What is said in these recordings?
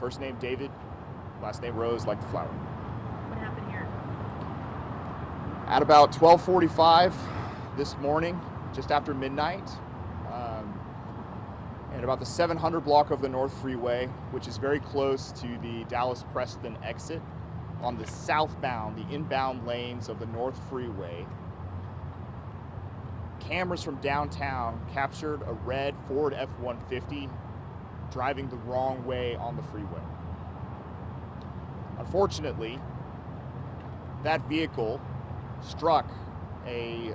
First name David, last name Rose, like the flower. What happened here? At about 12:45 this morning, just after midnight, at about the 700 block of the North Freeway, which is very close to the Dallas-Preston exit, on the southbound, the inbound lanes of the North Freeway, cameras from downtown captured a red Ford F-150 driving the wrong way on the freeway. Unfortunately, that vehicle struck a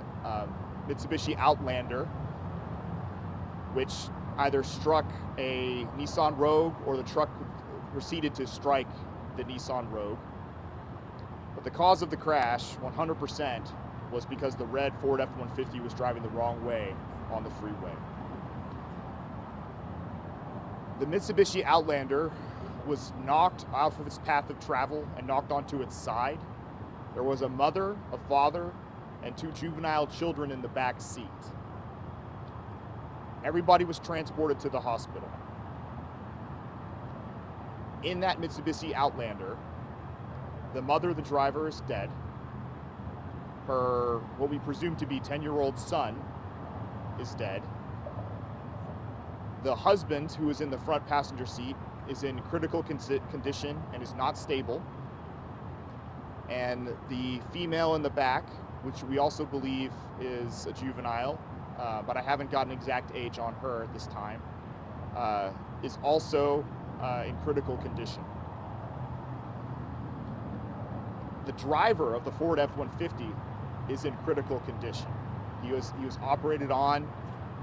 Mitsubishi Outlander, which either struck a Nissan Rogue or the truck proceeded to strike the Nissan Rogue. But the cause of the crash, 100%, was because the red Ford F-150 was driving the wrong way on the freeway. The Mitsubishi Outlander was knocked off of its path of travel and knocked onto its side. There was a mother, a father, and 2 juvenile children in the back seat. Everybody was transported to the hospital. In that Mitsubishi Outlander, the mother, the driver, is dead. Her, what we presume to be 10-year-old son, is dead. The husband, who is in the front passenger seat, is in critical condition and is not stable. And the female in the back, which we also believe is a juvenile, but I haven't got an exact age on her at this time, is also in critical condition. The driver of the Ford F-150 is in critical condition. He was operated on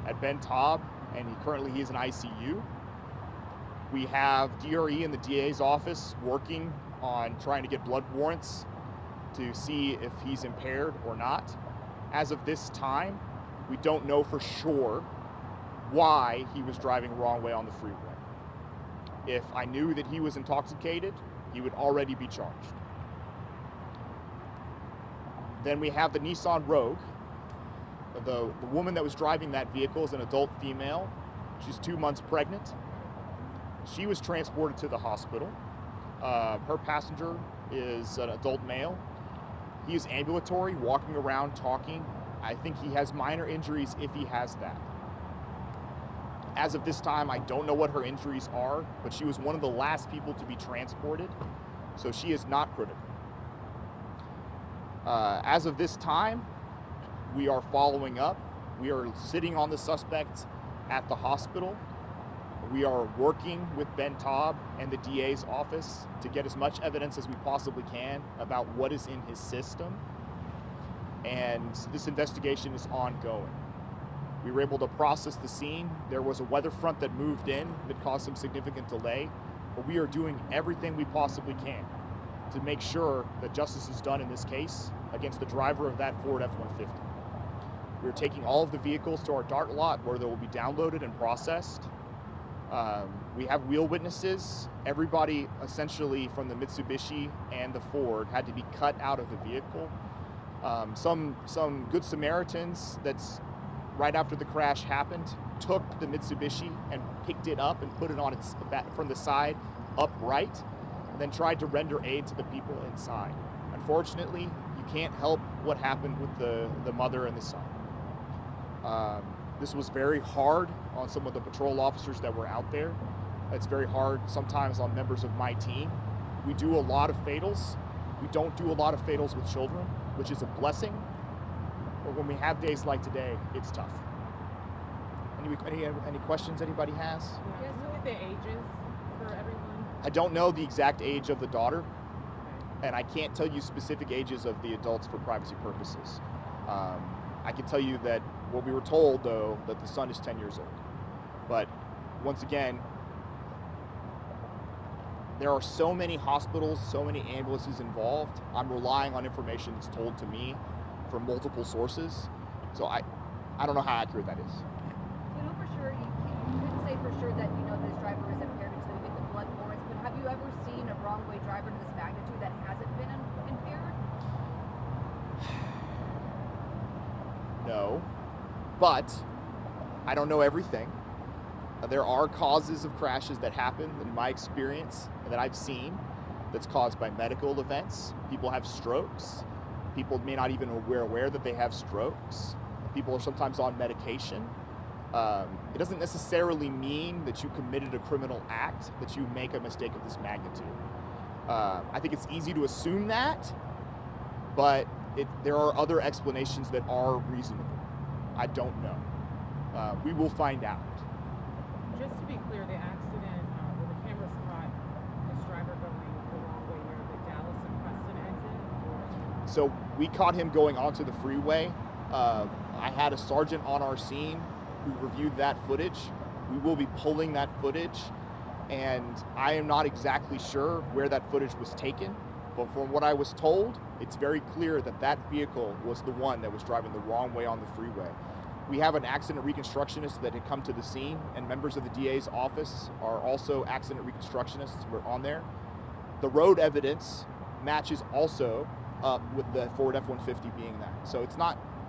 at Ben Taub, and currently he is in ICU. We have DRE in the DA's office working on trying to get blood warrants to see if he's impaired or not. As of this time, we don't know for sure why he was driving the wrong way on the freeway. If I knew that he was intoxicated, he would already be charged. Then we have the Nissan Rogue. The woman that was driving that vehicle is an adult female. She's 2 months pregnant. She was transported to the hospital. Her passenger is an adult male. He is ambulatory, walking around, talking. I think he has minor injuries if he has that. As of this time, I don't know what her injuries are, but she was one of the last people to be transported, so she is not critical. As of this time, we are following up. We are sitting on the suspect at the hospital. We are working with Ben Taub and the DA's office to get as much evidence as we possibly can about what is in his system. And this investigation is ongoing. We were able to process the scene. There was a weather front that moved in that caused some significant delay, but we are doing everything we possibly can to make sure that justice is done in this case against the driver of that Ford F-150. We're taking all of the vehicles to our DART lot where they will be downloaded and processed. We have wheel witnesses. Everybody essentially from the Mitsubishi and the Ford had to be cut out of the vehicle. Some good Samaritans that's right after the crash happened took the Mitsubishi and picked it up and put it on its back from the side upright, and then tried to render aid to the people inside. Unfortunately, you can't help what happened with the mother and the son. This was very hard on some of the patrol officers that were out there. It's very hard sometimes on members of my team. We do a lot of fatals. We don't do a lot of fatals with children, which is a blessing. But when we have days like today, it's tough. Any questions anybody has? You guys look at the ages for everyone? I don't know the exact age of the daughter, and I can't tell you specific ages of the adults for privacy purposes. I can tell you that what we were told, though, that the son is 10 years old. But once again, there are so many hospitals, so many ambulances involved. I'm relying on information that's told to me from multiple sources. So I don't know how accurate that is. You know for sure, you couldn't say for sure that you know this driver is impaired until you get the blood warrants, but have you ever seen a wrong way driver to this magnitude that hasn't been impaired? No, but I don't know everything. There are causes of crashes that happen in my experience and that I've seen that's caused by medical events. People have strokes. People may not even be aware that they have strokes. People are sometimes on medication. It doesn't necessarily mean that you committed a criminal act, that you make a mistake of this magnitude. I think it's easy to assume that, but there are other explanations that are reasonable. I don't know. We will find out. Just to be clear, the accident where the cameras caught this driver going the wrong way near the Dallas and Preston exit? So we caught him going onto the freeway. I had a sergeant on our scene who reviewed that footage. We will be pulling that footage, and I am not exactly sure where that footage was taken, but from what I was told, it's very clear that that vehicle was the one that was driving the wrong way on the freeway. We have an accident reconstructionist that had come to the scene, and members of the DA's office are also accident reconstructionists who are on there. The road evidence matches also up with the Ford F-150 being that. So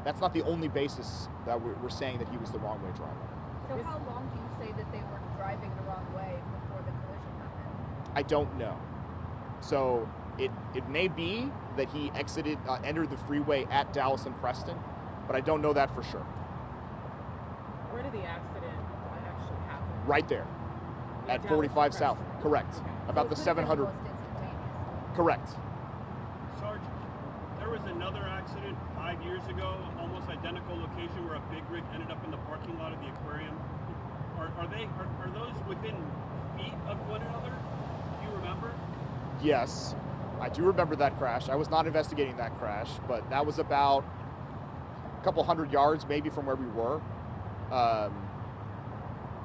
that's not the only basis that we're saying that he was the wrong way driver. So how long do you say that they were driving the wrong way before the collision happened? I don't know. So it may be that he entered the freeway at Dallas and Preston, but I don't know that for sure. Where did the accident actually happen? Right there, Yeah, at Dallas 45 and South. Preston. Correct. Okay. About So the it could've been 700. almost instantaneous. Correct. Sarge, there was another accident 5 years ago, almost identical location, where a big rig ended up in the parking lot of the aquarium. Are those within feet of one another? Do you remember? Yes, I do remember that crash. I was not investigating that crash, but that was about a couple hundred yards maybe from where we were.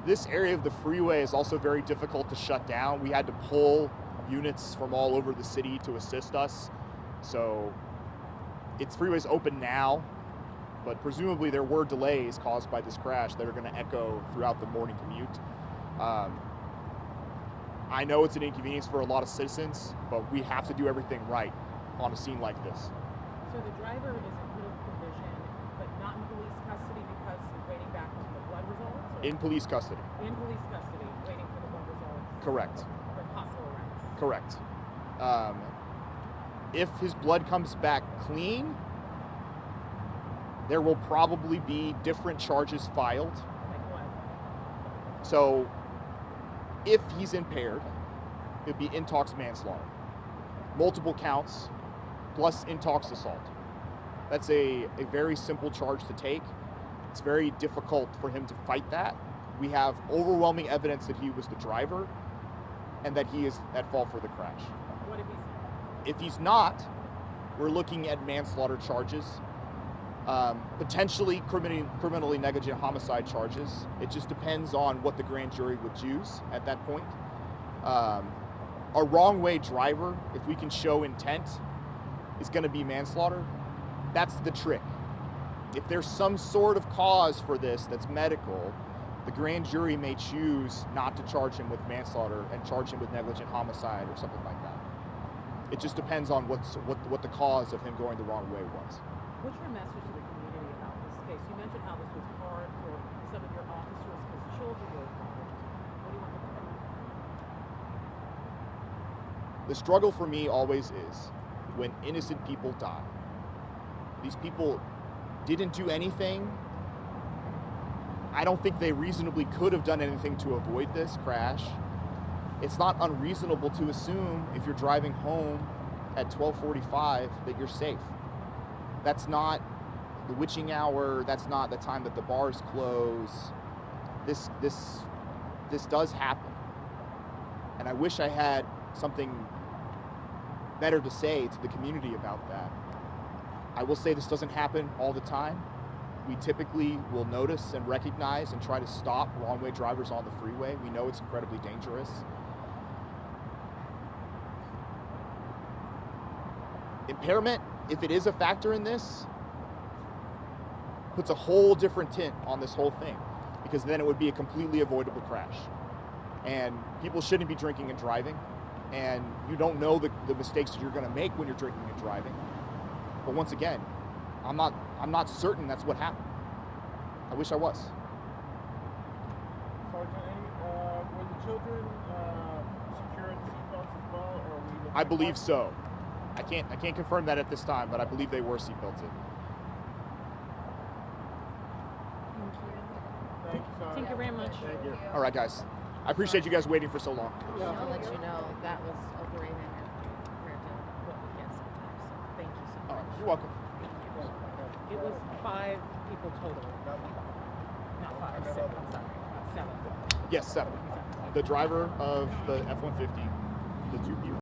This area of the freeway is also very difficult to shut down. We had to pull units from all over the city to assist us. So freeway's open now, but presumably there were delays caused by this crash that are going to echo throughout the morning commute. I know it's an inconvenience for a lot of citizens, but we have to do everything right on a scene like this. So the driver is in critical condition, but not in police custody because he's waiting back for the blood results? Or In police custody. in police custody, waiting for the blood results? Correct. For possible arrest? Correct. If his blood comes back clean, there will probably be different charges filed. Like what? So if he's impaired, it'd be intox manslaughter. Multiple counts plus intox assault. That's a very simple charge to take. It's very difficult for him to fight that. We have overwhelming evidence that he was the driver and that he is at fault for the crash. What if he's If he's not, we're looking at manslaughter charges, potentially criminally negligent homicide charges. It just depends on what the grand jury would choose at that point. A wrong way driver, if we can show intent, is going to be manslaughter. That's the trick. If there's some sort of cause for this that's medical, the grand jury may choose not to charge him with manslaughter and charge him with negligent homicide or something like that. It just depends on what the cause of him going the wrong way was. What's your message to the community about this case? You mentioned how this was hard for some of your officers because children were involved. What do you want to say? The struggle for me always is when innocent people die. These people didn't do anything. I don't think they reasonably could have done anything to avoid this crash. It's not unreasonable to assume if you're driving home at 12:45 that you're safe. That's not the witching hour. That's not the time that the bars close. This does happen. And I wish I had something better to say to the community about that. I will say this doesn't happen all the time. We typically will notice and recognize and try to stop wrong-way drivers on the freeway. We know it's incredibly dangerous. Impairment, if it is a factor in this, puts a whole different tint on this whole thing, because then it would be a completely avoidable crash. And people shouldn't be drinking and driving, and you don't know the mistakes that you're going to make when you're drinking and driving. But once again, I'm not certain that's what happened. I wish I was. Sergeant, any children secured seatbelts as well, or are we looking I at believe parking? so. I can't confirm that at this time, but I believe they were seatbelted. Thank you, Sarge. Thank you very much. Thank you. All right, guys. I appreciate you guys waiting for so long. Just to let you know, that was over 800 compared to what we get sometimes. So thank you so All much. right, you're welcome. It was 5 people total. Not 5, 6, I'm sorry. 7. Yes, 7. The driver of the F-150, the 2 people.